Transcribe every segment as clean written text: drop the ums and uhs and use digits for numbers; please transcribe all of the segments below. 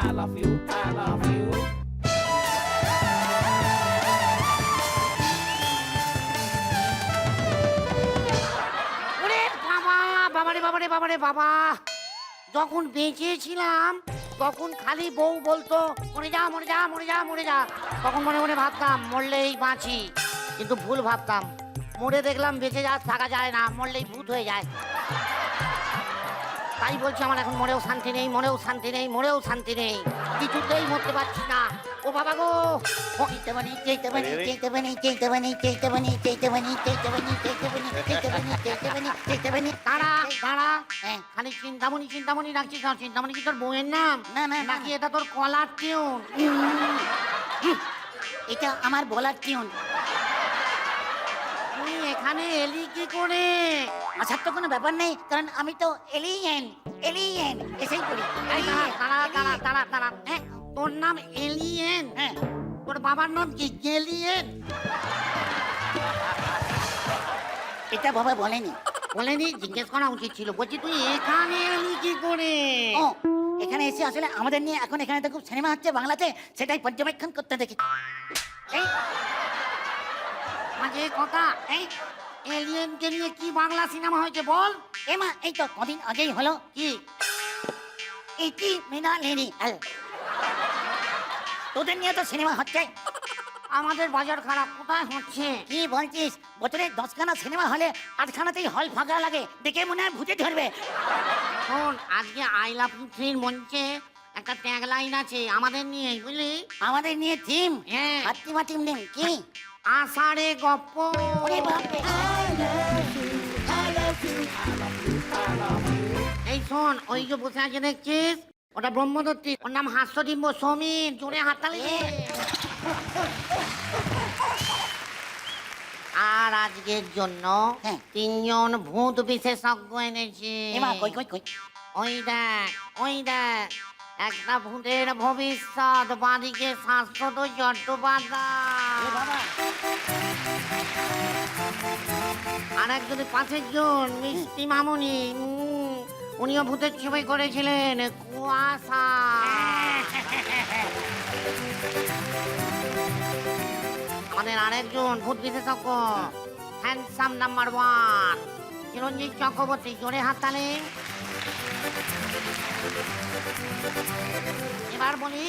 I love you, I love you. ওরে বাবা, বাবারে বাবারে বাবারে বাবা, যখন বেঁচে ছিলাম তখন খালি বউ বলতো মরে যা মরে যা মরে যা মরে যা। তখন মনে মনে ভাবতাম মরলেই বাঁচি, কিন্তু ভুল ভাবতাম। মরে দেখলাম বেঁচে যা থাকা যায় না, মরলেই ভূত হয়ে যায়। তাই বলছি আমার এখন মরেও শান্তি নেই, মরেও শান্তি নেই, মরেও শান্তি নেই, কিছুতেই মরতে পারছি না। ও বাবা গো, চেইতে বানি চেইতে বানি চেইতে বানি চেইতে বানি চেইতে বানি চেইতে বানি চেইতে বানি চেইতে বানি চেইতে বানি চেইতে বানি চেইতে বানি। দাঁড়া দাঁড়া, খালি চিন্তামণি চিন্তামণি রাখছিস না? চিন্তামণি কি তোর বউয়ের নাম? না না, নাকি এটা তোর কলার টিউন? এটা আমার বলার টিউন। তুই এখানে এলি কি করে? আসার তো কোনো ব্যাপার নেই, কারণ আমি তো এলিয়েন। এলিয়েন এসেই করি। দাঁড়া দাঁড়া দাঁড়া দাঁড়া, হ্যাঁ তোর নাম এলিয়েন? হ্যাঁ। তোর বাবার নাম কি গেলিয়েন? এটা বাবা বলেনি। বলেনি? জিজ্ঞেস করা উচিত ছিল। বলছি তুই এখানে এলি কি করে? ও, এখানে এসে আসলে আমাদের নিয়ে এখন এখানে তো খুব সিনেমা হচ্ছে বাংলাতে, সেটাই পর্যবেক্ষণ করতে দেখি। এই মাঝে কথা, এই এলিয়েনকে নিয়ে কি বাংলা সিনেমা হয়েছে বল? এমা, এই তো কদিন আগেই হলো। কি? ইতি মিনা লেনি আল। তোদের নিয়ে তো সিনেমা হচ্ছে। আমাদের বাজার খারাপ, কোথায় হচ্ছে? কি বলছিস? বছরে 10খানা সিনেমা হলে 8খানাতেই হল ফাঁকা লাগে, দেখে মনে হয় ভূতে ধরবে। শোন, আজকে আই লাভ ইউ 3 মঞ্চে একটা ট্যাগ লাইন আছে আমাদের নিয়ে, বুঝলি? আমাদের নিয়ে থিম? হ্যাঁ। হাতিমা টিম নেম কি? আষাঢ়ে গপ্প। ওরে বাপরে। এই শোন, ওই যে বসে আছে দেখছিস, ওটা ব্রহ্মদত্তি, ওর নাম হাস্যডিম্ব সমীর। জোরে হাততালি দে। আর আজকের জন্য হ্যাঁ। 3জন ভূত বিশেষজ্ঞ এনেছি। এমা কই কই কই। ওই দেখ, ওই দেখ, একটা ভূতের ভবিষ্যৎ, বাঁদিকে শাশ্বত চট্টোপাধ্যায়। এ বাবা। আর একজনের পাশের জন মিষ্টি মামুনি, উনিও ভূতের ছবি করেছিলেন, কুয়াশা। আমাদের আরেকজন ভূত বিশেষজ্ঞ, হ্যান্ডসাম নাম্বার 1 চিরঞ্জিত চক্রবর্তী। জোরে হাততালি। এবার বলি,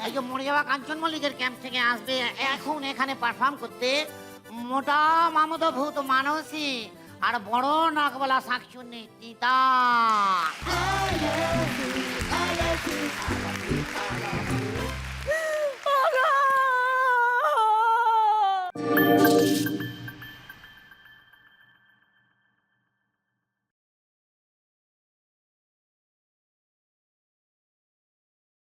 এই যে মরে যাওয়া কাঞ্চন মল্লিকের ক্যাম্প থেকে আসবে এখন এখানে পারফর্ম করতে মোটা মামুদ ভূত মানসী আর বড় নাকওয়ালা শাকচুন্নি তিতা।